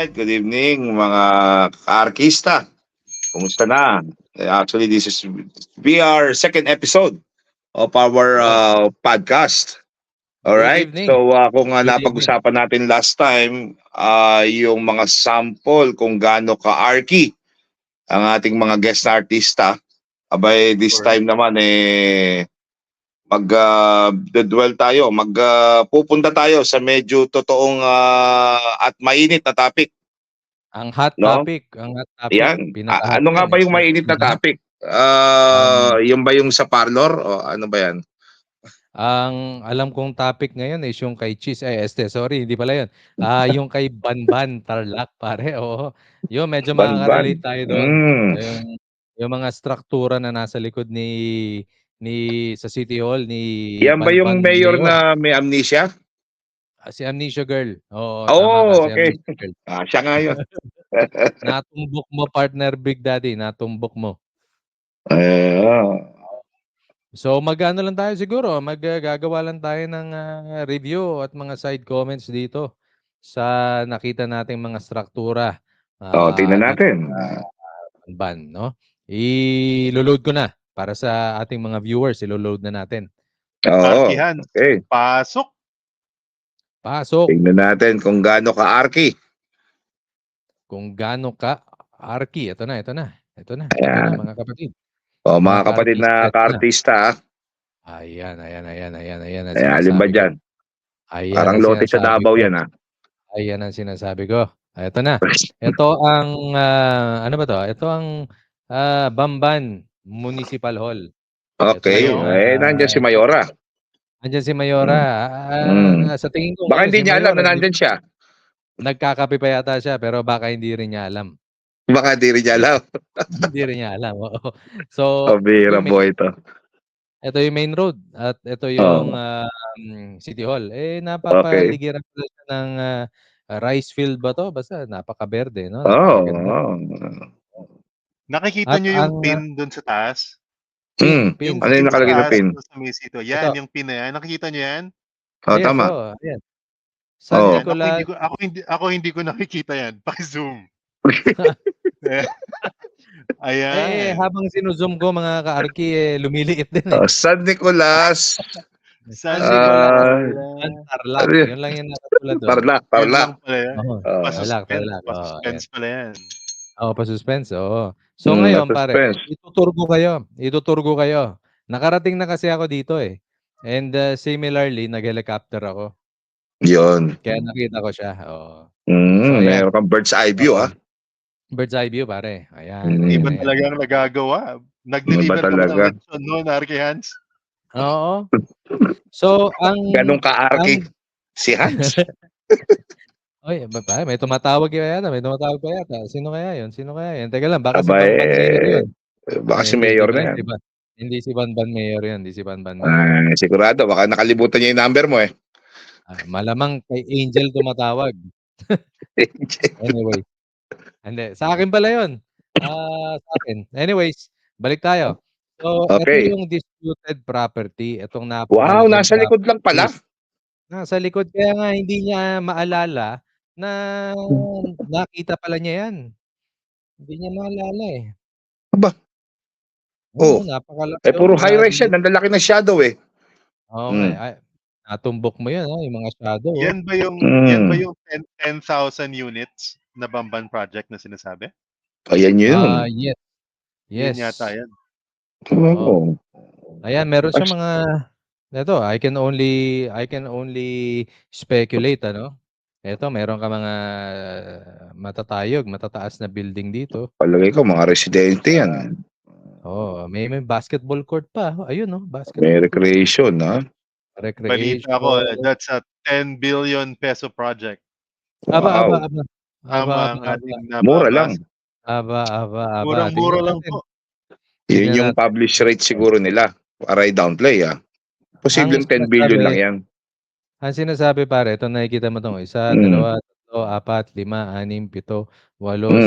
Alright, good evening mga ka-arkista. Kumusta na? Actually, this is our second episode of our podcast. Alright, evening. so kung Good evening. napag-usapan natin last time, yung mga sample kung gaano ka-arky ang ating mga guest artista. Abay, this time naman mag-dwell tayo, pupunta tayo sa medyo totoong at mainit na topic. Ang hot No? topic, Yan. pinaka-hot Ano nga yan, ba yung mainit na topic? Yung ba yung sa parlor o ano ba yan? Ang alam kong topic ngayon is yung kay Cheese sorry, hindi pala yun. Yung kay Banban Tarlac pare, oo. Yun medyo Banban. makaka-relate tayo doon. Yung mga struktura na nasa likod ni sa City Hall ni Yan ba yung Banban mayor na may amnesia? si Amnesia Girl. Oo, tama ka, si Okay. Amnesia Girl. Siya nga yun. Natumbok mo partner Big Daddy, natumbok mo. So mag-ano lang tayo siguro, gagawa lang tayo ng review at mga side comments dito sa nakita nating mga struktura. Tingnan Dito natin. sa Banban, no? I-load ko na para sa ating mga viewers, i-load na natin. Arkihan. Okay. Pasok. Tingnan natin kung gaano ka-arky. Kung gaano ka-arky. Ito na. Ayan. Mga kapatid. Mga kapatid na ka-artista. Ayan. Alin ba dyan? Parang lote sa Davao yan Ayan ang sinasabi ko. Ito na. Ito ang ano ba to? Ito ang Bamban Municipal Hall. Okay. Nandiyan si Mayora. Nandiyan si Mayora. Sa tingin ko baka hindi niya alam na nandiyan siya. Nagkakape pa yata siya pero baka hindi rin niya alam. Baka hindi rin niya alam. Hindi rin niya alam. Oo. So, Pabira boy ito. Ito yung main road at ito yung City Hall. Napapaligiran pala siya ng rice field ba to? Basta napaka-berde, no? Nakikita niyo yung pin doon sa taas? Pin. Ano yung nakalagay na pin? Sa Mesito. Yan, yung pin na yan. Nakikita niyo yan? Yes, tama. Ayan. San Nicolas. Ako hindi ko nakikita yan. Paki-zoom. Ayan. Habang sinuzoom ko mga ka-arky, lumiliit din San Nicolas. Tarlac. Yun lang yung nakatulad doon. Tarlac. Pa-suspense pala yan. Pa-suspense. Oo. So ngayon pare, itutur ko kayo. Nakarating na kasi ako dito And similarly, nag-helicopter ako. Yun. Kaya nakita ko siya. Oo. Meron kang bird's eye view Bird's eye view pare. Ayan. Iba talaga ang nagagawa. Nag-deliver ka ba ng lechon noon, Arky Hans? Oo. So, ganun ka-arky si Hans. Oy, may tumatawag pa yata. Sino kaya yun? Teka lang, baka si Banban Mayor yun. Baka si Mayor na yan. Hindi si Banban Mayor yun. Sigurado, baka nakalimutan niya yung number mo Malamang kay Angel tumatawag. Anyway. Hindi, sa akin pala yun. Sa akin. Anyways, balik tayo. So, ito yung disputed property. Itong Wow, nasa likod lang pala. Nasa likod. Kaya nga hindi niya maalala na nakita pala niya yan. Hindi niya maalala Aba. Napakalaki. Puro high-rise yan. Ang lalaki ng shadow Okay. Natumbok mo yan, yung mga shadow. Yan ba yung 10,000 units na Bamban project na sinasabi? Ayan yun. Yes. Yun yata yan. Ayan, meron siya mga ito, I can only speculate Ito, meron ka mga matataas na building dito. Palagay ko mga residente yan. May basketball court pa. Ayun basketball. May recreation Balita ko, that's a 10 billion peso project. Aba. Mura lang. Murang-mura lang po. Yun yung publish rate siguro nila. Para i-downplay Posibleng 10 billion lang yan. Ang sinasabi pare, ito nakikita mo itong 1, 2, 3, 4, 5, 6, 7, 8, 9,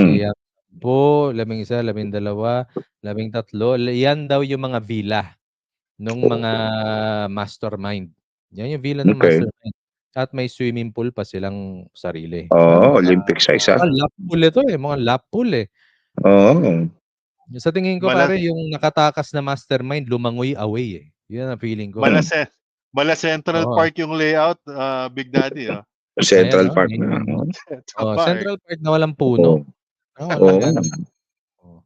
10, 11, 12, 13. Yan daw yung mga villa nung mga mastermind. Yan yung villa ng mastermind. at may swimming pool pa silang sarili. Oo, Olympic size, Mukhang lap pool ito, eh, mukhang lap pool, eh. Oo. Sa tingin ko Mala pare yung nakatakas na mastermind lumangoy away, eh. 'Yun ang feeling ko. mala ce mala Central Oo. Park yung layout, Big Daddy, Ayan, Central oh, Park may na. Central Park. Central Park na walang Oo. puno. Walang Oo. ano. Oh.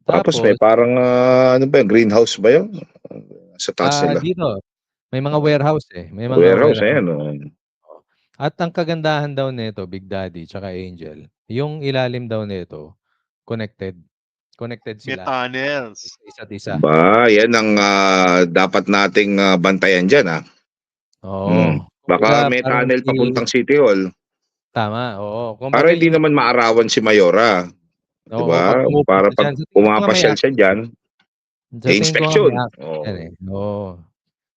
Tapos may Tapos, parang, ano ba yun, greenhouse ba yun? Sa taas nila. dito may mga warehouse, eh, may mga Warehouse, warehouse. ayan, oh. Oo. At ang kagandahan daw nito, Big Daddy tsaka Angel, yung ilalim daw nito connected. Connected May sila tunnels. sa isa't isa. Yan ang dapat nating bantayan dyan, ah. Oo. Baka Kumbaga may parang tunnel papuntang City Hall. tama, oo. Para Kumbaga hindi yung naman maarawan si Mayora, 'di oo, 'pag ba? pumupunta Para pag diyan sa tingin ko nga may pumapasyal siya access, diyan, eh. Sa may tingin ko nga may inspeksyon. access yan, Oo. eh, oo.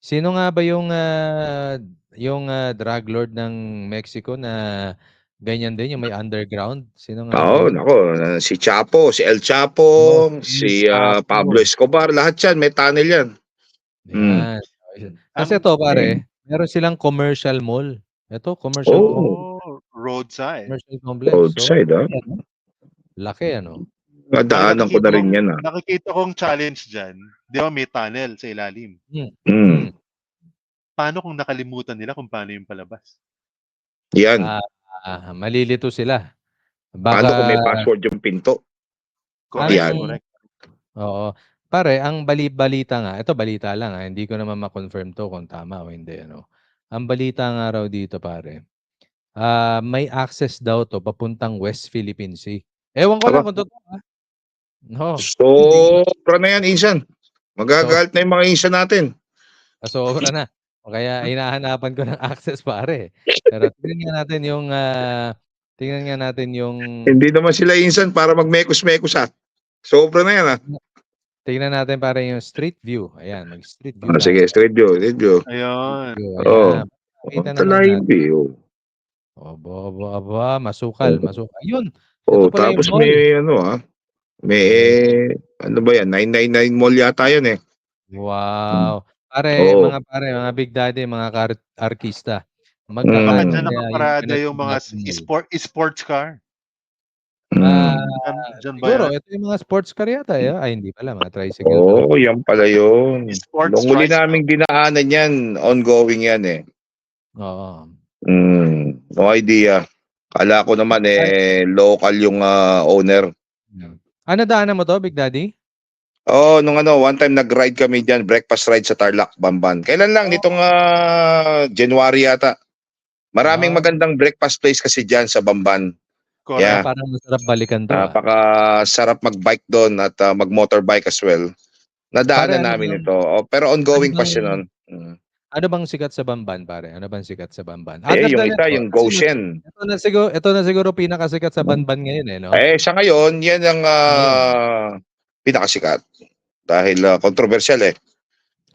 Sino nga ba yung drug lord ng Mexico na ganyan din, yung may underground? Sino nga ba Oo, yun? naku, si Chapo, si El Chapo, Oo, El si Pablo Chapo. Escobar, lahat 'yan may tunnel 'yan. Hmm. Yan. Kasi Ang ito Eh, pare, meron silang commercial mall. Ito commercial complex, roadside. commercial complex. So, roadside, ah. laki ano? Laki ano? Ang Nadaanan ko na rin 'yan, ah. nakikita kong challenge diyan, 'di ba may tunnel sa ilalim. Hmm, Hmm, Paano kung nakalimutan nila kung paano yung palabas? 'yan. ah, malilito sila. Paano kung Baka may password yung pinto? Correct, ang 'Yan. correct. oo. Pare ang balita nga, ito balita lang, hindi ko naman ma-confirm 'to kung tama o hindi ano. Ang balita nga raw dito pare, may access daw 'to papuntang West Philippine Sea. Ewan ko lang Aba, kung totoo, oo. Hindi ko sobra na 'yan, insan. so Magagalit na yung mga insan natin. sobra na. O kaya hinahanapan ko ng access pare. Pero tingnan nga natin yung Hindi naman sila insan para magmekos-mekos, ah. Sobra na 'yan, ah. tingnan natin pare yung street view. Ayan, mag-street view tayo. Sige, straight view, straight view. Street Ayun. view, Oo. ayan. Makita naman Live natin. view. Aba, aba, aba, masukal, masukal. Ayun, ito Oh, pala yung tapos mall. may ano, may Ayan. ano ba 'yan, 999 Mall yata 'yan, eh. Hmm. Wow! Oo. Mga Big Daddy, mga artista, Baka magkakano diyan Hmm, kaya yung nakaparada yung mga pinag-usapan mall? sports car. Ah, hmm. Diyan ba siguro yan? ito yung mga sports car yata, ay hindi pala mga tricycle 'to. Oo, 'yan pala 'yun. Sports Nung huli tricycle. naming dinaanan 'yan, ongoing 'yan, eh. Oo. No idea. Akala ko naman, Pare local yung, owner. ano daanan mo 'to, Big Daddy? Oo, nung one time nag-ride kami diyan, breakfast ride sa Tarlac, Bamban. Kailan lang, nitong, Oh, January yata. Maraming wow. magandang breakfast place kasi diyan sa Bamban. Correct. Yeah, Parang masarap balikan 'to, napakasarap mag-bike do'n at, mag-motorbike as well. Pare Nadaanan namin ito, pero ano ongoing pa bang siya nun. Mm. ano bang sikat sa Bamban pare? Ano bang sikat sa Bamban? Other Yung than isa ito, yung Goshen. ito na siguro pinakasikat sa Banban ngayon, eh, 'no? Sa ngayon, 'yan ang, Ngayon. pinakasikat dahil, kontrobersyal, eh.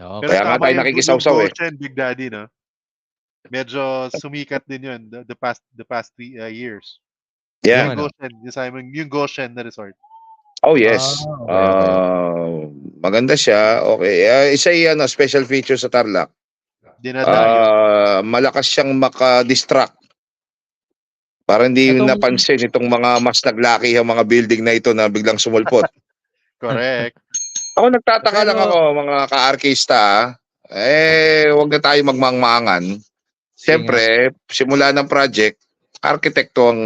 Oo, Pero Kaya nga tama tayo yung nakikisawsaw, eh. Goshen, Big Daddy, 'no? Medyo sumikat din yun the past 3 years. yung Yeah. Yung ano? Goshen, yung Goshen na resort. Oh, Ah, yes. okey. Maganda siya, okey. Isa 'yan special feature sa Tarlac. Dinadayo. Malakas siyang maka-distract para hindi Etong napansin itong mga mas naglakihang mga building na ito na biglang sumulpot. Correct. Ako nagtataka lang pero ako mga ka-arkista, 'wag na tayo magmangmangan. sige nga. Siyempre, simula ng project, arkitekto ang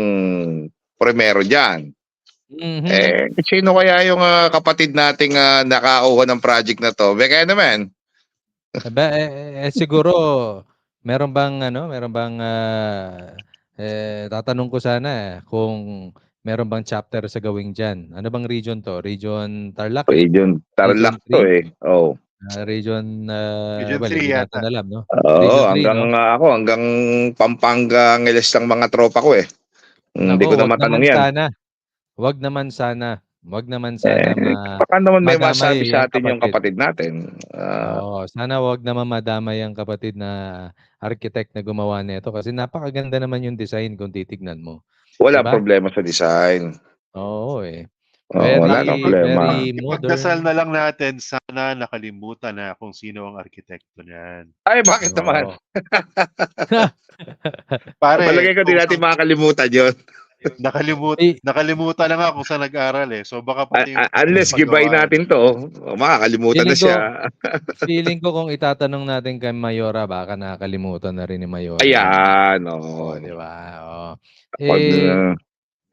primero diyan. Mhm. Sino kaya yung, kapatid nating, nakauho ng project na 'to? Beka naman. Aba, siguro meron bang, tatanong ko sana kung meron bang chapter sa Gawing diyan. Ano bang region 'to? Region Tarlac, eh? Region Region Tarlac 'to, 3? Oo. Region, Region well 3 hindi natin yata. alam 'no? Oo, Region 3 'no? hanggang Pampanga, Angeles lang mga tropa ko, eh. Hindi Naku, ko na matanong 'yan. wag naman sana, wag naman sana Baka naman may masabi madamay ang sa atin yung kapatid. kapatid natin. Oo, sana wag naman madamay ang kapatid na architect na gumawa nito kasi napakaganda naman yung design kung titignan mo, 'di Walang ba? problema sa design. Oo, eh. wala nang problema. Very Ipagdasal modern. na lang natin, sana nakalimutan na kung sino ang arkitekto niyan. Ay, bakit naman? Oo. Pare, Palagay ko di kung natin saan makakalimutan yun. Eh, nakalimutan na nga kung saan nag-aral eh. So baka pati yung Unless gibay paggawa. natin to, makakalimutan na feeling ko siya. feeling ko kung itatanong natin kay Mayora baka nakakalimutan na rin ni Mayora 'yan. Ayan, Oo, oo. 'di ba? Oo. Pag,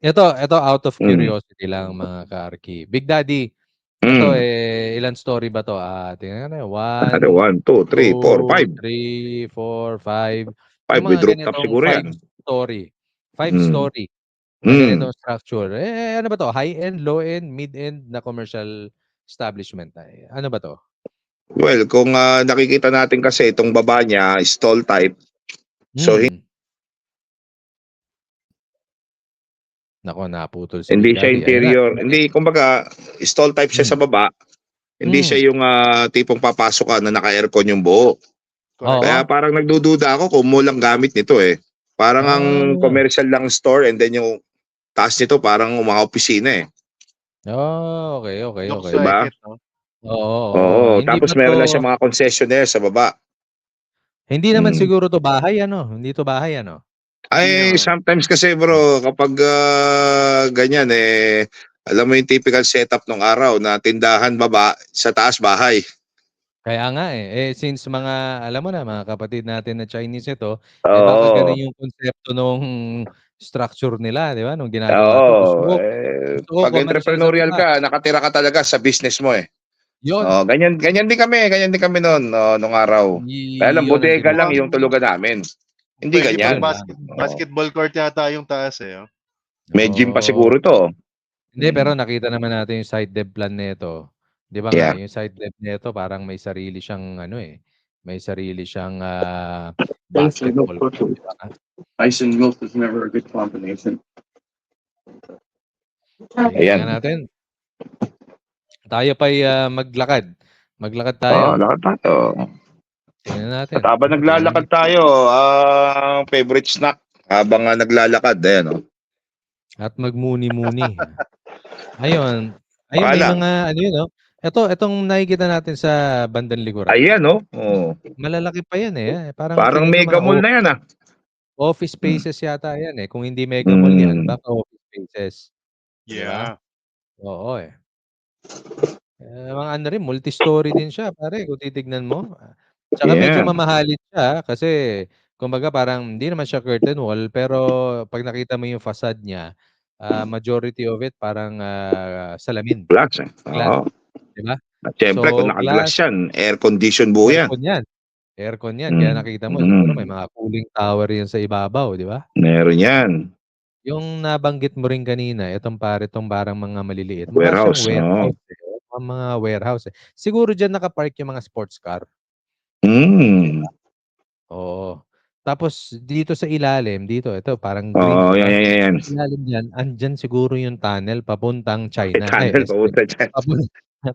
Eh, ito out of mm, curiosity lang mga ka-Arki. Big Daddy, ito, mm. ilang story ba 'to? Tingnan natin, Ano, 1, 1, 2, 3, 4, 2, 5. 3, 4, 5. 5 Yung with mga rooftop ganitong siguro yan. 5 story, 5 Mm. story na Mm. ganitong structure, ano ba 'to, high-end, low-end, mid-end na commercial establishment, ano ba 'to? Well, kung nakikita natin kasi itong baba niya, stall type. So, Hmm. Naku, naputol si hindi Big siya Daddy. Ayan na, interior. bumalik. Hindi, kumbaga, stall type siya Hmm, sa baba. Hindi hmm. siya yung tipong papasok ka na naka-aircon yung buo. Correct. Kaya Oo. parang nagdududa ako kung mo lang gamit nito eh. Parang ang Ah. commercial lang store and then yung taas nito parang mga opisina eh. Okey. Looks like Diba? it, no? Oo, oo. Oo. Hindi Tapos ba meron na 'to siya mga concessionaire sa baba. hindi naman Mm. siguro 'to bahay ano? Hindi 'to bahay ano? Hindi Ay, naman. sometimes kasi bro, kapag ganyan eh, alam mo yung typical setup ng araw na tindahan baba, sa taas bahay. Kaya nga, since mga alam mo na mga kapatid natin na Chinese ito, baka gano'n Oo. yung konsepto nung structure nila 'di ba, nung ginagawa 'to. Gusto Oo. ko Eh, gusto ko pag commercial sa entrepreneurial baba. ka, nakatira ka talaga sa business mo eh. Yun, Oh, ganyan din kami noon, nung araw. Kaya lang yun ang bodega lang Mukhang yung tulugan namin. Hindi pwede pang ganyan. yun lang. Oo. basketball court yata yung taas eh. Oh. May gym pa Oo. siguro 'to. Hindi, pero Mm. nakita naman natin yung side dev plan nito. 'Di ba nga Yeah. yung side dev nito parang may sarili siyang ano, may sarili siyang, Ice and milk basketball court, quickly. 'di ba nga? Ice and milk is never a good combination. Tingnan Ayan. natin. Tayo pa'y, maglakad. Maglakad tayo. Oo, lakad tayo. Tingnan At natin. habang Tingnan naglalakad natin. tayo, favorite snack habang naglalakad, ayan oh. At magmuni-muni. Ayun. Ayun, Baka may lang. mga ano yun, oh. Itong nakikita natin sa bandang likuran, Ayan oh. Oh. malalaki pa yan, parang Parang tingin ko mega mga mall na yan office Mm. spaces yata yan, kung hindi mega mall yan Mm. baka office spaces, 'di ba? Yeah. Oo, mga ano rin multi-story din siya pare kung titignan mo. Tsaka medyo Yeah. mamahalin siya kasi kumbaga parang hindi naman siya curtain wall pero 'pag nakita mo yung facade niya, majority of it parang, salamin, Glass glass, oo. 'di ba? At siyempre kung So, naka-glass glass, yan, air condition buo yan. aircon yan kaya Mm. nakita mo siguro may Mm. mga cooling tower yan sa ibabaw, 'di ba? Meron yan. Yung nabanggit mo rin kanina itong parang mga maliliit, mukha siyang Warehouse, oo. warehouse, mukhang mga warehouse, Siguro diyan naka-park yung mga sports car. Hmm. Oo. Tapos dito sa ilalim, ito parang green, Oo, 'di yan, ba? yan, yan. Ilalim niyan, andiyan siguro yung tunnel papuntang May China, tunnel papunta dyan. papun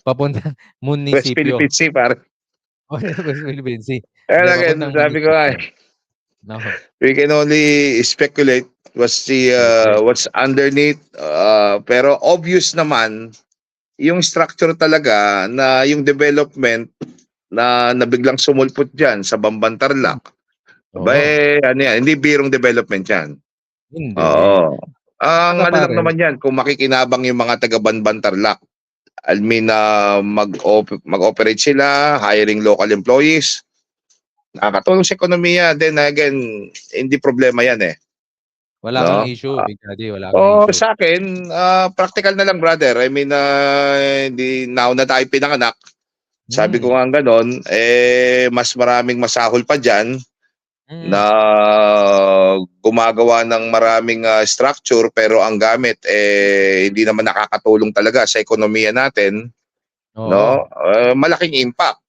papuntang West munisipyo. Philippine Sea pare. O West Philippine Sea. And Hindi, again, papuntang sabi ko nga munisipyo. Oo, we can only speculate correct. what's underneath, pero obvious naman yung structure talaga na yung development na biglang sumulpot diyan sa Bamban Tarlac. Aba, Oo, ano yan, hindi birong development yan. hindi. Oo. Ang Tsaka ano lang pare naman yan, kung makikinabang yung mga taga Bamban Tarlac, I mean, mag-operate sila, hiring local employees, nakakatulong sa ekonomiya. Then again, hindi problema yan wala kang no? issue, Big Daddy, wala kang issue. Sa akin, practical na lang brother. I mean, hindi now na tayo pinanganak. Sabi ko nga gano'n, mas maraming masahol pa diyan na Mm, gumagawa ng maraming structure pero ang gamit hindi naman nakakatulong talaga sa ekonomiya natin, oo. no? Malaking impact,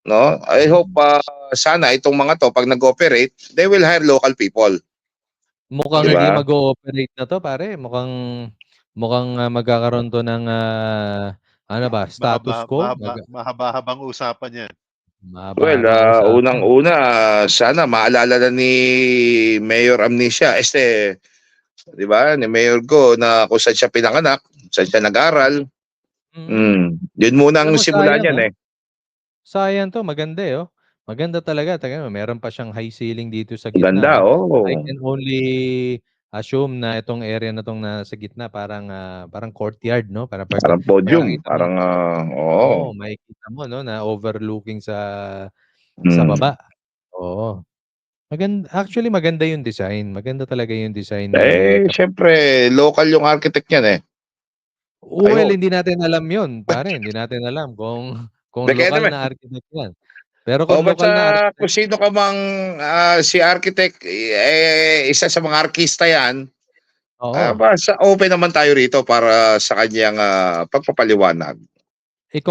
no? I hope Hmm. sana itong mga 'to pag nag-ooperate, they will hire local people, 'di Mukhang hindi ba? mag-o-operate na 'to pare, mukhang mukhang, magkakaroon 'to ng, ano ba, status quo? Mahaba-habang usapan yan. Well, Mahaba-habang usapan. unang-una, sana maalala na ni Mayor Amnesia, 'di ba, ni Mayor Go na kung saan siya pinanganak, Saan siya nag-aral. Yun muna ang Alam mo simula sayang, niyan, eh. sayang 'to, maganda, maganda talaga, tingnan mo meron pa siyang high ceiling dito sa Ang ganda, gitna, I oo. can only assume na itong area na 'tong nasa gitna parang, parang courtyard 'no, para 'pag Parang podium, nakakita mo parang, oo. oo, makikita mo 'no, na overlooking sa Hmm. baba. Oo, actually maganda yung design, maganda talaga yung design ni Eh, siyempre local yung architect niyan, eh. well, Ayun. hindi natin alam yun pare, hindi natin alam kung Hindi, kaya lokal naman. na architect yan. Pero kung Ba't lokal na kung architect sino ka mang, si architect, isa sa mga artista yan, oo, basta open naman tayo rito para sa kanyang, pagpapaliwanag.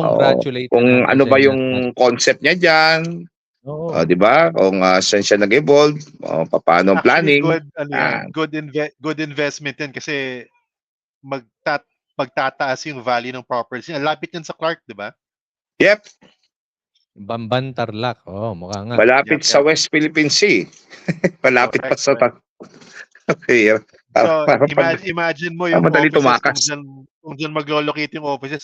Oo, i-congratulate na kung natin ano siya ba in yung advance. concept niya diyan, Oo, 'di ba? Kung, saan siya nag-evolve, papaano ang Actually, planning. good ano yan, Ah, good investment yan kasi magtataas yung value ng property. Ang lapit yan sa Clark, 'di ba? yep, Bamban Tarlac, oo, mukha nga. malapit Yep, sa yep. West Philippine Sea. Malapit pa Correct, sa correct. pier. Para So, para pag imagine mo yung madali offices tumakas. kung diyan maglo-locate yung offices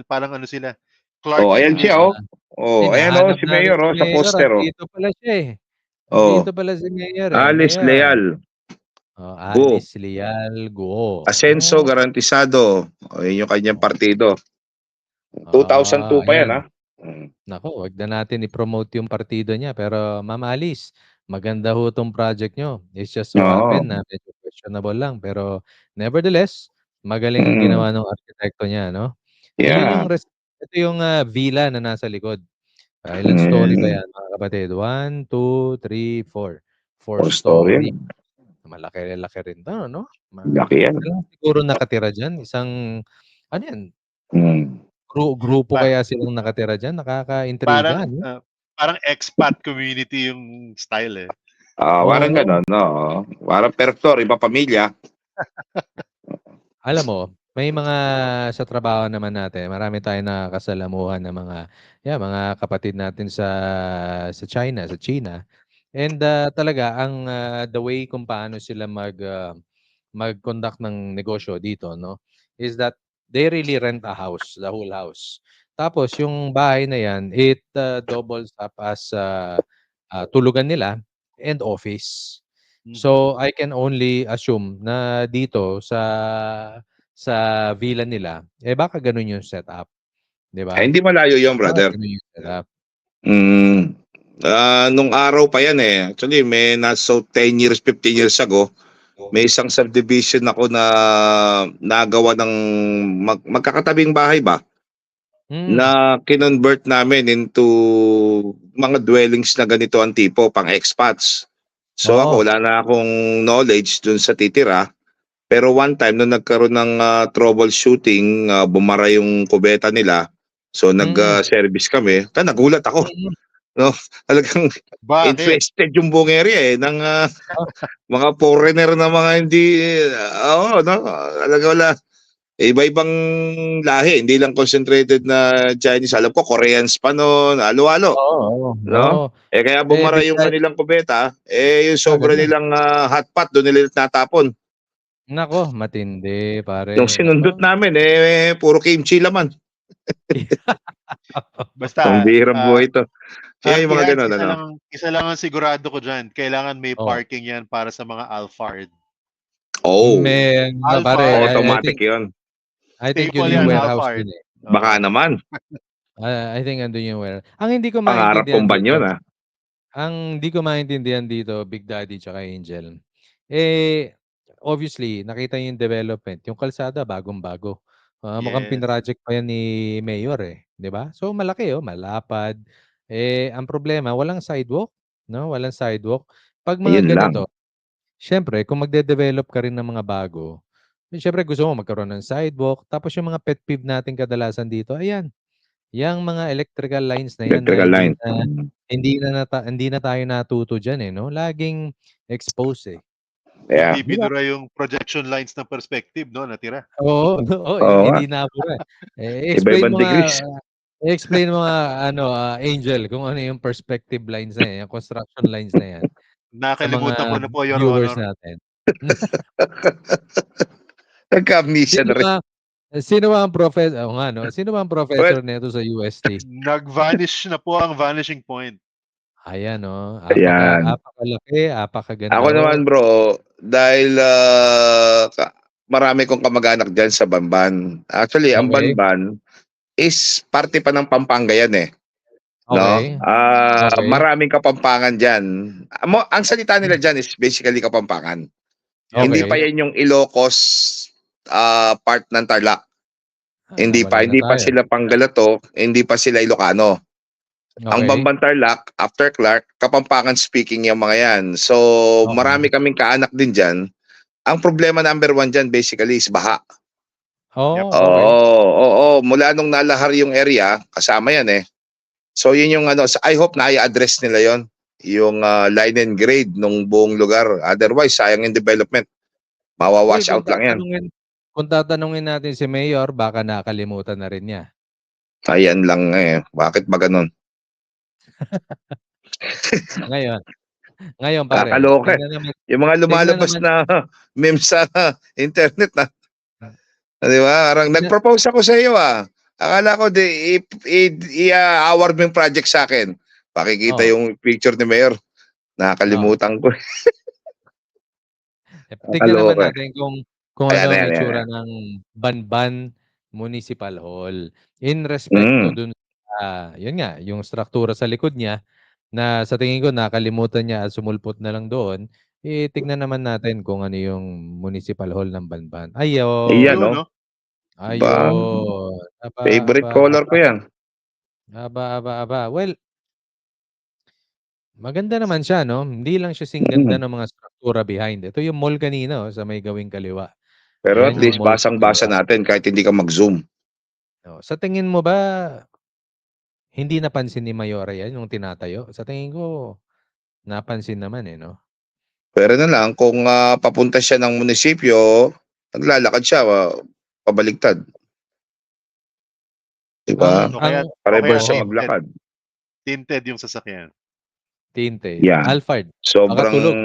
parang ano sila, Oh, Clark ayan siya, Division. oh. Oh, ayan, oh, Hinahanap si namin Mayor, si oh, sa Mayor, poster, oh. andito pala siya, Oh, Andito pala si Mayor, Alice Mayor. Leal, Oh, Go. Alice Leal Guo, Ascenso oh, Garantizado. Oh, yun yung kanyang partido. 2002 pa yan, ayan. ah. Hmm. Naku, wag na natin i-promote yung partido niya, pero Ma'am Alice, maganda ho 'tong project niyo. It's just so Oo. happen na medyo questionable lang, pero nevertheless, magaling ang Mm. ginawa ng arkitekto niya 'no. Ayun Yeah. yung ito yung, villa na nasa likod. Ilang story ba Mm. 'yan mga kapatid? 1, 2, 3, 4. 4 4-story yan. story. Malaki-laki rin 'to 'no? Laki yan. Ilan siguro nakatira diyan? Isang ano 'yan, Hmm. grupo Pa kaya silang nakatira diyan? Nakakaintriga parang 'no? parang expat community yung style, eh. Parang Oo. gano'n, oo. Parang Pertor, iba pamilya. Alam mo, may mga sa trabaho naman natin marami tayong nakakasalamuhan na mga kapatid natin sa China. And, talaga ang, the way kung paano sila mag-conduct ng negosyo dito 'no, is that they really rent a house, the whole house. Tapos yung bahay na 'yan, it, doubles up as, tulugan nila and office. Mhm. So, I can only assume na dito sa villa nila, baka gano'n yung setup, 'di ba? Hindi malayo yun, Baka brother. gano'n yung setup. Hmm. Nung araw pa yan, eh. Actually, may nasa 10 years, 15 years ago, may isang subdivision ako na nagawa ng magkakatabing bahay ba, Hmm, na kinonvert namin into mga dwellings na ganito ang tipo, pang expats. So ako, oo. wala na akong knowledge dun sa titira. Pero one time, nung nagkaroon ng troubleshooting, bumara yung kubeta nila. So Mm, nag-service kami. Nagulat ako. mm. No? Talagang Bakit? infested yung buong area, ng Oh, mga foreigner na mga hindi, oo, no? Talaga wala. Iba-ibang lahi, hindi lang concentrated na Chinese. Alam ko, Koreans pa no'n, halo-halo, oo, no? oo. Kaya bumara yung Bigla kanilang kubeta, yung sobra gano'n. nilang hotpot do'n nila natapon. Naku, matindi Nung pare, sinundot naku. namin, puro kimchi laman. Ang Basta, bihirang buhay 'to. Kaya yung mga Artihan, gano'n, ano? isa lang ang sigurado ko diyan, kailangan may Oh, parking 'yan para sa mga Alphard. Oh, pare, Alphard, automatic 'yun. I think yun staple yung 'yan, warehouse Alphard. dun, Baka Oo. naman, I think andun yung ang hindi ko pangarap maintindihan kong banyo dito, na. ang hindi ko maintindihan dito, Big Daddy tsaka Angel, eh, obviously nakita niyo yung development, yung kalsada bagong-bago. Mukhang Yes. pinroject pa yan ni Mayor, 'di ba? So malaki, malapad. Ang problema walang sidewalk, 'no, walang sidewalk. 'Pag mga Ayun lang. ganito, siyempre kung magde-develop ka rin ng mga bago, siyempre gusto mo magkaroon ng sidewalk, tapos yung mga pet peeve natin kadalasan dito, ayan, yang mga electrical lines na yan na Electrical line. hindi na tayo natuto diyan, 'no? Laging expose, 'di Kaya, ba? Bibidura yung projection lines ng perspective 'no, natira. Oo, oo, oo nga, hindi nabura. iba-ibang degrees. I-explain mo nga ano, Angel, kung ano yung perspective lines na yan, yung construction lines na yan sa Nakalimutan ko mga na po, Your viewers Honor. natin. Nagka-amnesia Sino na rin. ba Sino ba ang oo nga 'no, sino ba ang Well, professor nito sa UST? Nag-vanish na po ang vanishing point. Ayan 'no, ayan. apakalaki, Ako apakaganda naman ho. bro, dahil marami kong kamag-anak dyan sa Bamban. Actually, ang Okey, Banban is parte pa ng Pampanga yan eh. No? okey, okey. Maraming Kapampangan dyan. Ang salita nila dyan is basically Kapampangan. Yes. Hindi pa Okey. yan yung Ilocos part ng Tarlac. Hindi Nawala pa. na Hindi pa tayo. sila Panggalato. Hindi pa sila Ilocano. Ang Okey. Bamban Tarlac, after Clark, Kapampangan speaking yung mga yan. So, marami Okey. kaming kaanak din dyan. Ang problema number 1 dyan basically is baha. Yep. Oh, okey. Oo. Mula nung nalahar yung area, kasama yan eh. So yun yung I hope na i-address nila yon, yung line and grade nung buong lugar. Otherwise, sayang yung development. Uy, Mawawash out lang yan. kung tatanungin natin si Mayor baka nakalimutan na rin niya. Ayan lang eh. Bakit ba ganun? Ngayon pare, Kakaloka. tingnan naman Yung mga lumalabas tingnan na memes sa internet na. Di ba? Parang tingnan nag-propose ako sa iyo ah. Akala ko i-award mo yung project sa akin. Pakikita oh, yung picture ni Mayor. Nakakalimutan ko. tignan naman Kakaloka. natin kung ano ang Ayan. itsura ng Banban Municipal Hall in respect to dun sa yun nga, yung struktura sa likod niya na sa tingin ko nakalimutan niya at sumulpot na lang doon, tignan naman natin kung ano yung Municipal Hall ng Banban. Ayan, Yun, no? no? Ba, Ayun. favorite color ko yan. Well, maganda naman siya 'no, hindi lang siya singganda ng mga struktura behind. Ito yung mall kanina sa may gawing kaliwa. Pero at Yan yung least mall sa basang-basa kaliwa. natin kahit hindi ka mag-zoom. Sa tingin mo ba hindi napansin ni Mayora yan yung tinatayo? Sa tingin ko napansin naman, 'no? Pero na lang kung papunta siya ng munisipyo, naglalakad siya pabaligtad. Di ba? Ang O kaya, Reverse siya oo, maglakad. tinted yung sasakyan. tinted. Yan. Alphard, baka Sobrang tulog.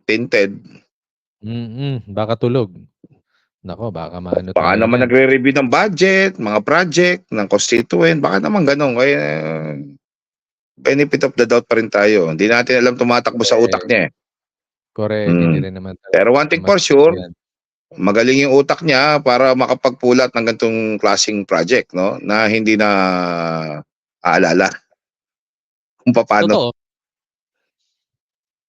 tinted. Baka tulog. Naku, baka maano Baka tayo naman niyan. nagre-review ng budget, mga project, ng constituent. Baka naman ganun. Kaya benefit of the doubt pa rin tayo. Hindi natin alam tumatakbo sa utak niya eh. Correct, hindi rin naman talaga Pero one thing for sure, yan. magaling yung utak niya para makapagpulat ng ganitong klaseng project, no? Na hindi na aalala kung paano. Totoo.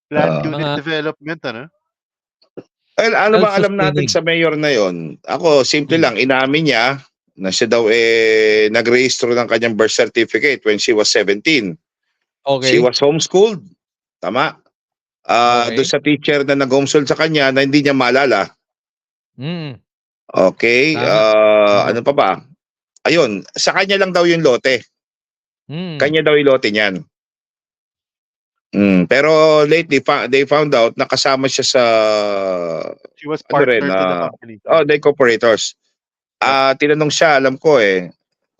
Planned unit Mga development, ano? Well, ano bang alam natin self-sustaining. sa mayor na yon? Ako, simple lang, inamin niya na siya daw nag-rehistro ng kanyang birth certificate when she was 17. She Okay. was homeschooled. Tama. Okay. Doon sa teacher na nag-homeschool sa kanya na hindi niya maalala. Mm. Okay. Tama. Ano pa ba? Ayun, sa kanya lang daw yung lote. Kanya daw yung lote niyan. Pero lately, they found out na kasama siya sa She was partner to the company. the corporators. Tinanong siya, alam ko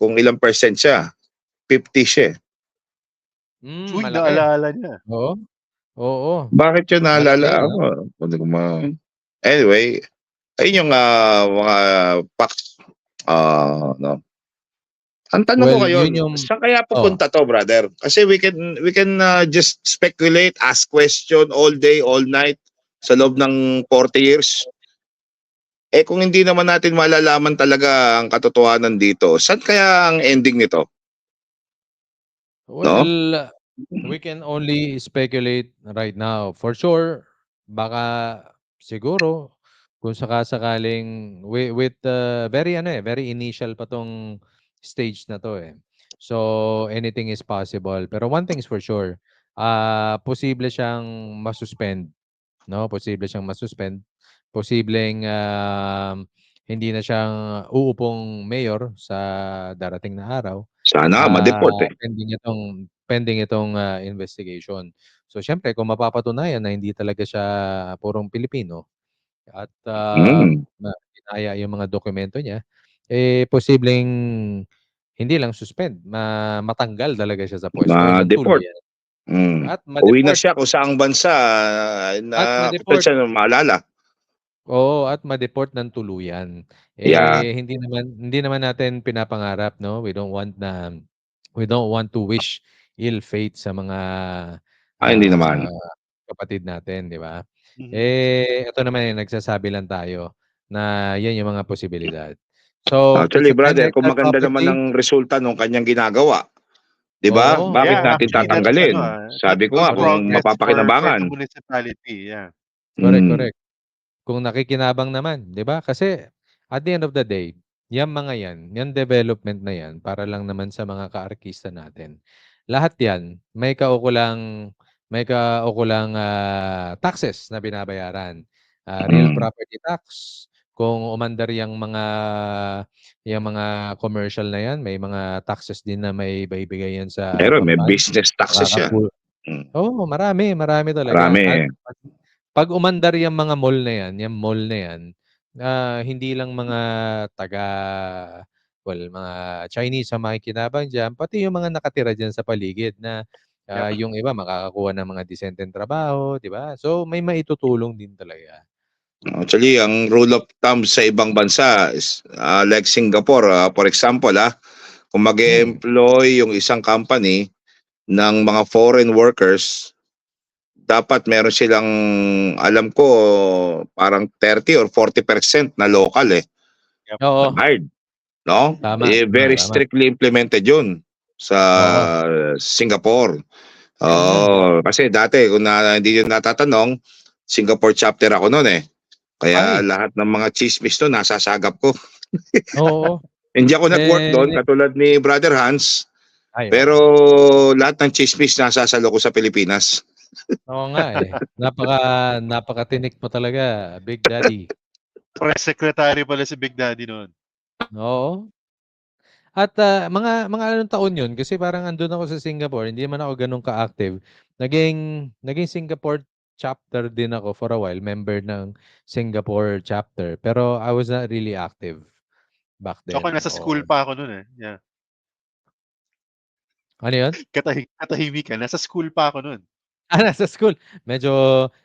kung ilang percent siya. 50 siya. Uy, Malaki. naalala niya. Oo. Bakit yun naalala? Malaki, Anyway, ayun yung mga facts. No. Ang tanong ko ngayon, saan kaya pupunta to, brother? Kasi we can just speculate, ask question all day, all night sa loob ng 40 years. Kung hindi naman natin malalaman talaga ang katotohanan dito, saan kaya ang ending nito? Well, we can only speculate right now. For sure, baka siguro kung sakasakaling with very initial pa tong stage na to So anything is possible. Pero one thing is for sure, posible siyang masuspend, no? Posible siyang masuspend. Posibleng hindi na siyang uupong mayor sa darating na araw. Sana ma-deport Pending itong investigation. So siyempre kung mapapatunayan na hindi talaga siya purong Pilipino at ginaya yung mga dokumento niya, posibleng hindi lang suspend, matanggal talaga siya sa pwesto ng Ma-deport. tuluyan. At Uwi na ma-deport. siya kung saang bansa At na ma-deport. siya maalala. Oo, at ma-deport ng tuluyan. Yeah. Hindi naman natin pinapangarap 'no, we don't want to wish ill fate sa mga, Hindi naman. kapatid natin, 'di ba? Mhm. Ito naman, nagsasabi lang tayo na 'yan yung mga posibilidad. So, it's Actually, a brother, kung Pinnacle maganda naman property. ang resulta nung kanyang ginagawa, 'di ba? Oo, Bakit Yeah, natin actually that's tatanggalin? that's Sabi ko good nga correct, kung progress for the mapapakinabangan. municipality, yeah. correct, Hmm. correct. Kung nakikinabang naman, 'di ba? Kasi at the end of the day, yang mga 'yang development na 'yan para lang naman sa mga kaarkista natin. Lahat 'yan may kaukulang, taxes na binabayaran. Real Hmm. property tax, kung umandar yang mga commercial na 'yan, may mga taxes din na maibibigay 'yan sa Meron, may pampano. business taxes yan. Makakapu Hmm. Oo, marami, marami talaga at Marami. 'pag umandar yang mga mall na 'yan, yang mall na 'yan, hindi lang mga taga mga Chinese ang makikinabang diyan, pati yung mga nakatira diyan sa paligid na, Yep. yung iba makakakuha ng mga disenteng trabaho, 'di ba? So, may maitutulong din talaga. Actually, ang rule of thumb sa ibang bansa is, like Singapore, for example, kung Hmm, mag-e-employ yung isang company ng mga foreign workers, dapat meron silang, alam ko, parang 30 or 40% na local Yep. oo, hired, no? tama, tama, Very tama. strictly implemented yun sa Oo, Singapore. mm. Kasi dati kung hindi yun natatanong, Singapore chapter ako noon Kaya Ay, lahat ng mga tsismis do'n nasasagap ko. oo, Hindi ako nag-work do'n eh katulad ni Brother Hans, ay, pero oo. lahat ng tsismis nasasalo ko sa Pilipinas. Oo nga, napakatinik mo talaga, Big Daddy. Press secretary pala si Big Daddy noon. Oo. At, mga anong taon 'yun kasi parang andun ako sa Singapore, hindi naman ako gano'n ka-active. Naging Singapore chapter din ako for a while, member ng Singapore chapter, pero I was not really active back Ako then, nasa school oo. pa ako noon, yeah. Ano 'yun? Katahimikan, nasa school pa ako noon. Nasa school. Medyo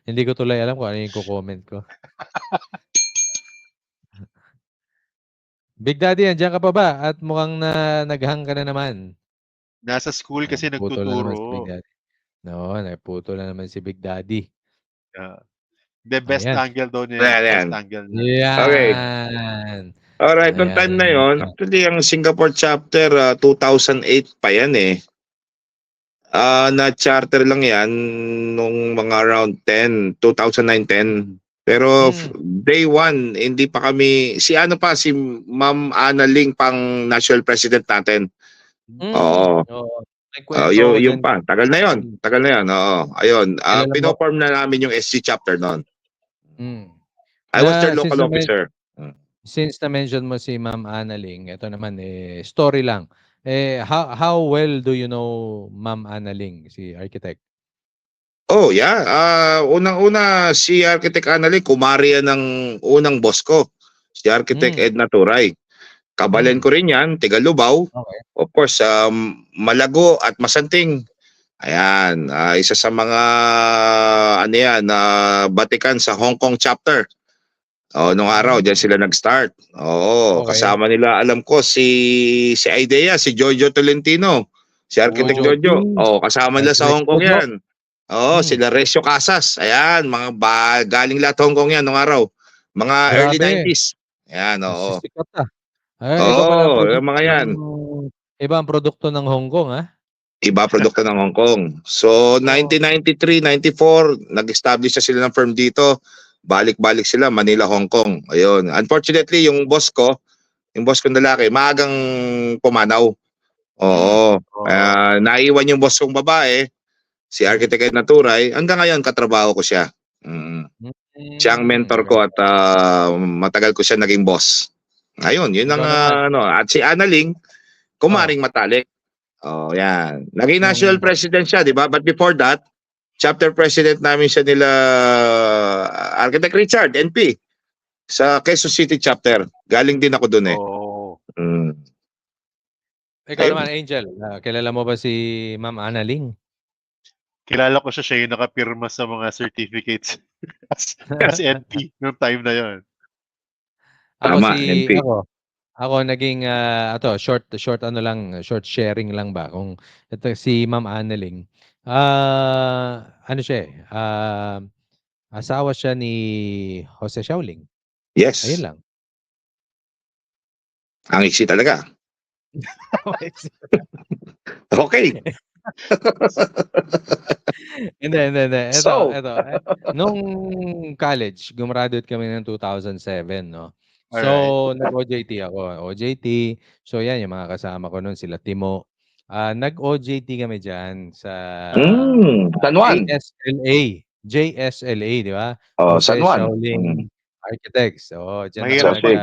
hindi ko tuloy alam kung ano yung iko-comment ko. Big Daddy, andiyan ka pa ba? At mukhang naghang ka na naman. Nasa school kasi Naputol na naman si Big nagtuturo. Daddy. Oo, naputol na naman si Big Daddy. Yeah. The best Ayan. angle daw niya, Ayan, best ayan. angle niya. Okay. Yan. Alright, nung Ayan, time na ayan. yon, actually ang Singapore chapter, 2008 pa yan Na-charter lang yan nung mga around 2009-10. Pero Hmm, day one, hindi pa kami, si Ma'am Ana Ling pang national president natin. Oo. oo. May kuwento ako Yung diyan. pa, tagal na yon. Tagal na yon. Oo. Ayun, Kilala mo pinoform na namin yung SC chapter noon. hmm, I was their na local officer. Mm. since na-mention mo si Ma'am Annalyn, ito naman, story lang. How well do you know Ma'am Annalyn, si architect? Oh, yeah. Unang-una si Architect Annalie, kumari yan ng unang boss ko, si Architect Hmm, Edna Turay. Kabalen hmm, ko rin yan, taga Lubao. okey. Of course, Malago at Masanting. Ayan, isa sa mga ano yan, batikan sa Hong Kong chapter. Nung araw, diyan Hmm, sila nag-start. Oo, okey. kasama nila, alam ko, si Idea, si Jojo Tolentino, si Architect Oo. Jojo. Kasama nila sa Architect Hong Kong Jojo. yan. Hmm, Sila Recio Casas. Ayan, galing lahat Hong Kong yan nung araw. Mga early grabe. 90s. Ayan, oo. Sisikat, Yung mga yan. Iba ang produkto ng Hong Kong, Iba produkto ng Hong Kong. So, Oo, 1993, 94, nag-establish na sila ng firm dito. Balik-balik sila, Manila, Hong Kong. Ayun. Unfortunately, yung boss kong lalaki, maagang pumanaw. Oo. Oo. Naiwan yung boss kong babae, si hmm, Architect Edna Turay. Hanggang ngayon, katrabaho ko siya. Mm. Siya ang mentor ko at ganda. matagal ko siya naging boss. Ayun, yun ang Ikaw naman, At si Annalyn, oh, kumaring matalik. Yan. Naging national nung president siya, di ba? But before that, chapter president namin siya nila Architect Richard, NP, sa Quezon City chapter. Galing din ako dun Oo. Mm. ikaw Ayun. naman Angel, kilala mo ba si Ma'am Annalyn? Kilala ko siya yung nakapirma sa mga certificates as NP noong time na yon. Tama, NP. Ako naging short ano lang, short sharing lang ba kung ito si Ma'am Annalyn. Ano siya asawa siya ni Jose Shaoling. Yes. Ayun lang. Ang iksi talaga. Okay. Hindi. So, Ito. Nung college, gumraduate kami ng 2007, no? So, Alright. nag-OJT ako. OJT, so yan, yung mga kasama ko nun, sila Timo. Nag-OJT kami dyan sa San Juan. JSLA, di ba? San Jose Juan. Shaoling Architects. Dyan Mahirap, ako Jose.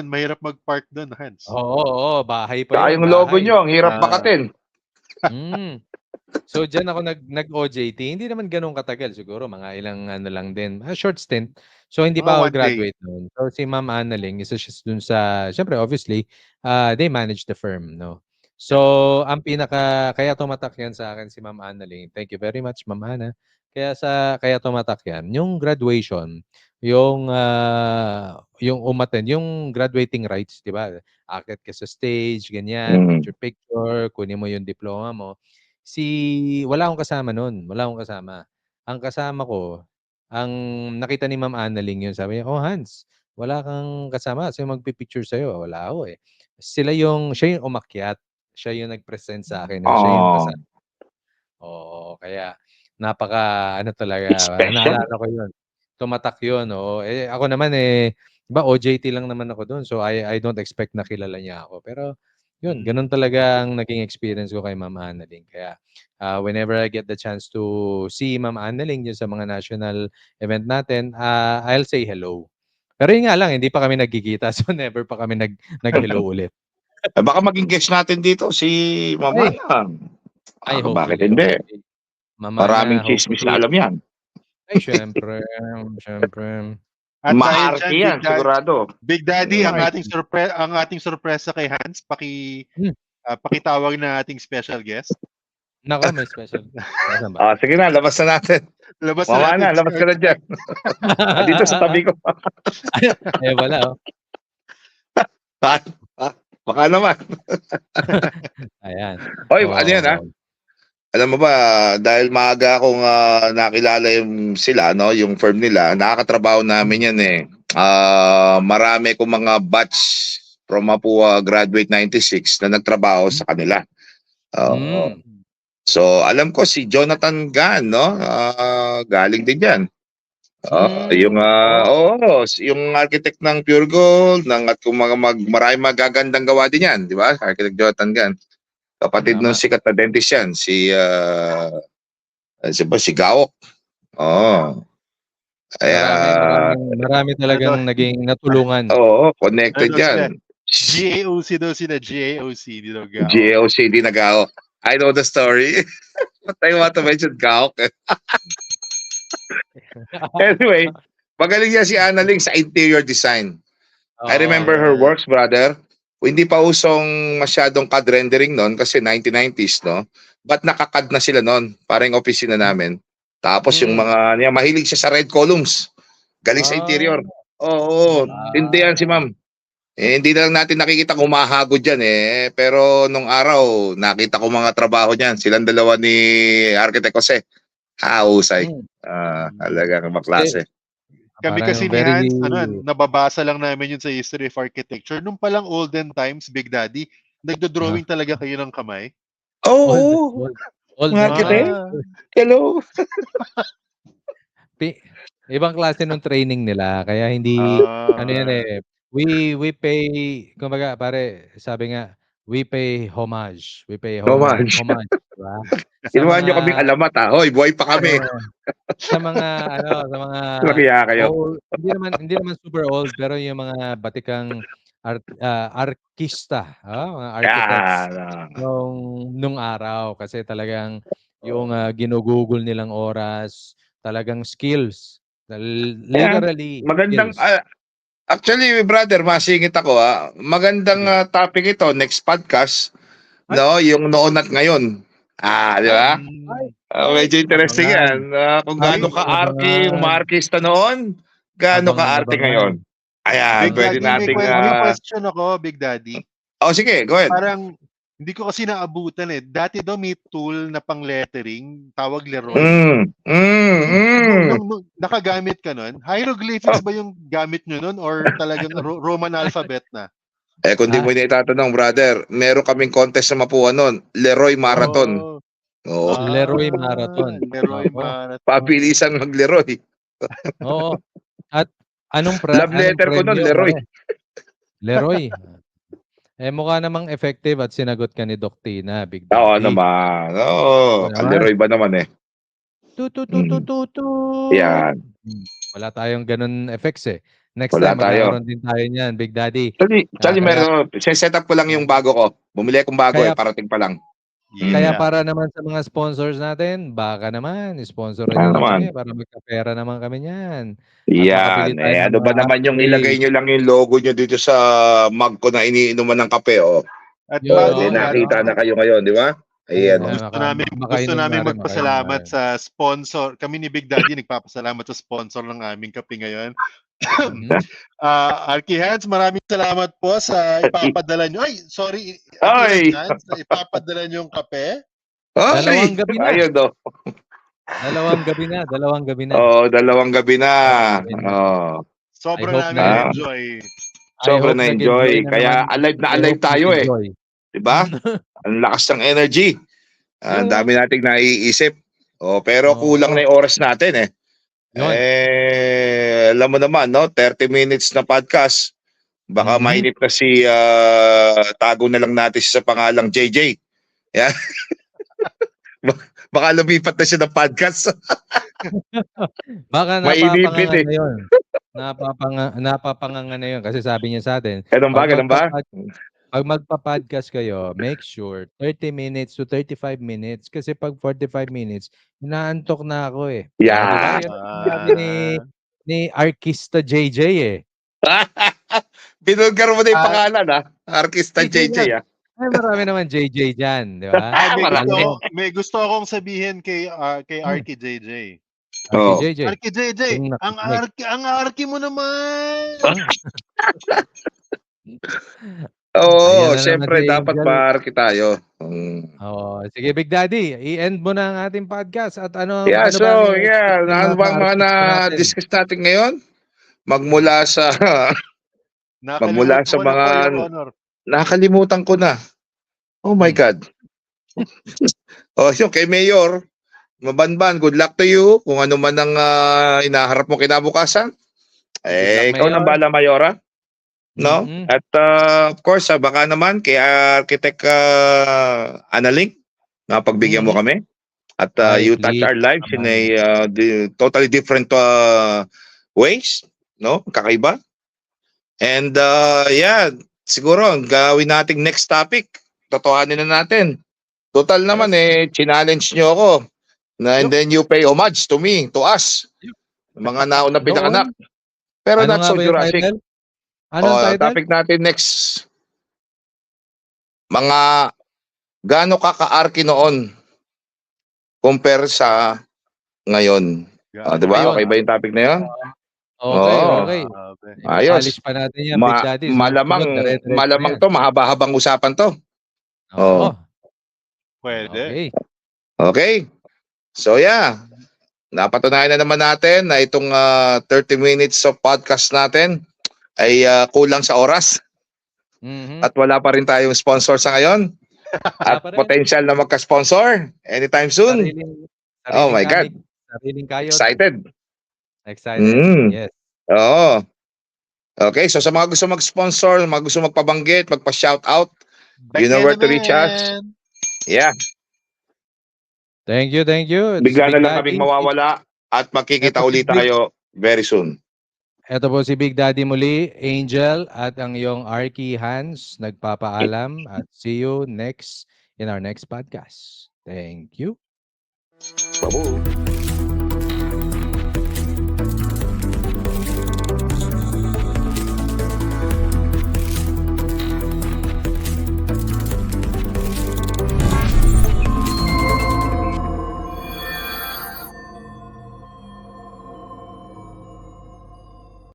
mahirap mag-park doon, Hans. Oo, bahay pa Saka yun, yung logo bahay. nyo, ang hirap bakatin. So diyan ako nag-OJT, hindi naman ganoon katagal, siguro mga ilang ano lang din, short stint. So hindi pa ako One day. graduate noon. So si Ma'am Annalyn, isa siya dun sa, syempre obviously, they manage the firm, no. So ang kaya tumatak yan sa akin si Ma'am Annalyn. Thank you very much, Ma'am Ana. Kaya tumatak yan, yung graduation, yung umattend, yung graduating rites, 'di ba? Aakyat ka sa stage, ganyan, picture, kunin mo yung diploma mo. Wala akong kasama nun, wala akong kasama. Ang kasama ko, ang nakita ni Ma'am Annalyn yun, sabi niya, "Oh, Hans, wala kang kasama, sino magpi-picture sa'yo?" Wala ako eh. Siya yung umakyat, siya yung nag-present sa akin, siya yung kasama. Oo, kaya ano talaga, Special. naalala ko yun. Tumatak yun, oo. Ako naman 'di ba OJT lang naman ako dun, so I don't expect na kilala niya ako. Pero yun, ganun talaga ang naging experience ko kay Ma'am Annalyn. Kaya, whenever I get the chance to see Ma'am Annalyn yun sa mga national event natin, I'll say hello. Pero yun nga lang, hindi pa kami nagkikita, so never pa kami nag-hello ulit. Baka maging guest natin dito si Mama Ana. Bakit Hopefully, hindi? hopefully. Mama Maraming na, chismis na hopefully. alam yan. Ay, syempre. At dahil Maarte dyan, yan, sigurado. Big Daddy, ang Maarte. ating sorpresa kay Hans, pakitawag na ating special guest. Nako, may special. Nasaan ba? Sige na, labas na natin. Mama na, labas ka na dyan. Dito sa tabi ko. Wala Baka naman. Ayan. Oy, ano yan Alam mo ba, dahil maaga akong nakilala sila, no, yung firm nila, nakakatrabaho namin yan eh. Marami kong mga batch from Mapua Graduate 96 na nagtrabaho sa kanila. So, alam ko si Jonathan Gan, no? Galing din yan. Yung architect ng Pure Gold, at kung maraming magagandang gawa din yan, di ba? Architect Jonathan Gan. Kapatid nung sikat na dentist yan, si Gaok. Marami talagang naging natulungan. Connected yan. GAOC daw sila, GAOC. GAOC, di na Gaok. I know the story. But I want to mention Gaok. Anyway, magaling niya si Annalyn sa interior design. I remember her works, brother. Hindi pa usong masyadong CAD rendering noon kasi 1990s, no? But nakakad na sila noon, parang opisina namin. Tapos yung mga mahilig siya sa red columns. Galing sa interior. Hindi yan si Ma'am. Hindi na lang natin nakikita humahagod dyan pero nung araw, nakita ko mga trabaho niyan. Silang dalawa ni Architect Jose. Husay. Talagang maklase. Kami kasi ni Hans, nababasa lang namin yun sa history of architecture. Nung palang olden times, Big Daddy, nagdo-drawing talaga kayo ng kamay? Old architect? Hello? Ibang klase ng training nila, kaya hindi, we pay, kumbaga pare, sabi nga, we pay homage. We pay homage. Diba? Inuwan nyo kaming alamat Hoy, buhay pa kami. Sa mga hindi naman super old, pero yung mga batikang artista, mga architects nung araw, kasi talagang yung ginugugol nilang oras, talagang skills. Literally magandang skills. Actually, brother, masingit ako magandang topic ito, next podcast, no, yung noon at ngayon. Di ba? Hmm. Medyo interesting Abangan. yan. Kung gaano Ay, ka-arky yung mga abangan. artista noon, gaano Abangan, ka-arty abangan. ngayon. Ayan, Big Oo. pwede Daddy, nating... may question ako, Big Daddy. sige, go ahead. Parang hindi ko kasi naabutan eh. Dati daw may tool na pang lettering, tawag Leroy. Nung nakagamit ka nun, hieroglyphics ba yung gamit nyo nun or talagang Roman alphabet na? Kung di mo na itatanong, brother, meron kaming contest sa Mapua noon, Leroy Marathon. Oh. Leroy Marathon. Leroy Oo. Marathon. Pabilisan mag-Leroy. Oo. At anong Love letter ko noon, premyo, Leroy. pare? Leroy. Mukha namang effective at sinagot ka ni Doc Tina, Big Oo Daddy. naman. Naman. Leroy ba naman eh? Yan. Wala tayong ganun effects eh. Next Wala time, tayo. magkakaroon din tayo niyan, Big Daddy. Actually, meron. Set up ko lang yung bago ko. Bumili akong bago Kaya- parating pa lang. Kaya Yeah. para naman sa mga sponsors natin, baka naman, sponsorin Ano nyo naman? kami para magkapera naman kami niyan. Yan. makabili tayo ng Ano ba mga naman yung upgrade. ilagay nyo lang yung logo nyo dito sa mug ko na iniinuman ng kape, At Yun, bago Hindi oo, yan, nakita na kayo ngayon, di ba? Ayan. Ayan. gusto namin magpasalamat sa sponsor. Kami ni Big Daddy nagpapasalamat sa sponsor ng aming kape ngayon. Arky Hands, maraming salamat po sa ipapadala nyo. Ay, sorry. Ay! Hands, sa ipapadala nyo yung kape. Dalawang gabi na. Ayun, do. Dalawang gabi na. Dalawang gabi na. Sobrang I hope namin na- enjoy. Sobrang na-enjoy. nag-enjoy na Kaya naman. alive na I alive hope tayo eh. nag-enjoy. Diba? Ang lakas ng energy. Ang dami nating naiisip. Pero kulang na yung oras natin eh. Yun. Alam mo naman, no? 30 minutes na podcast. Baka mainit na si tago na lang natin siya sa pangalang JJ. Yan. Baka lumipat na siya ng podcast. Baka Mainipit napapanganga eh. na yun. Napapanganga na yun kasi sabi niya sa atin, Ganun ba? pag magpa-podcast kayo, make sure 30 minutes to 35 minutes kasi pag 45 minutes, inaantok na ako eh. Yeah. Diba? Yun ang sabi ni Artista JJ eh. Binulgar mo na yung pangalan Artista JJ Ay, marami naman JJ dyan, di ba? May gusto akong sabihin kay Arky JJ. Oh. Arky JJ, ang Arky mo naman. Siyempre dapat ma-arky tayo. Sige Big Daddy, i-end mo na ang ating podcast at ano bang mga na-discuss natin ngayon? Magmula sa mga nakalimutan ko na. Oh my God. Yung kay Mayor, Mabanban, good luck to you. Kung ano man ang inaharap mo kinabukasan. Ikaw nang bala, Mayora. No? At of course, baka naman kay Architect Analing, pagbigyan mo kami. At you touch our lives in a totally different ways. No? Kakaiba. And siguro, gawin nating next topic. Totohanin na natin. Total naman challenge nyo ako. And then you pay homage to me, to us. Mga nauna pinanganak. Pero not so Jurassic. Anong title? Topic natin next. Mga gaano ka-arky noon compare sa ngayon. Diba? Okay ba yung topic na yun? Okay. Ayos. Polish pa natin yan, Big Daddy. Malamang to, mahaba-habang usapan to. Pwede. Okay. So napatunayan na naman natin na itong 30 minutes of podcast natin ay kulang sa oras. At wala pa rin tayong sponsor sa ngayon. At potential na magka-sponsor anytime soon. Oh my God. Excited. Yes. Okay, so sa mga gusto mag-sponsor, mga gusto magpabanggit, magpa-shoutout, you know where to reach us. Yeah. Thank you. Bigla na lang kaming mawawala at makikita ulit tayo very soon. Ito po si Big Daddy muli, Angel, at ang iyong Arky Hans nagpapaalam at see you in our next podcast. Thank you.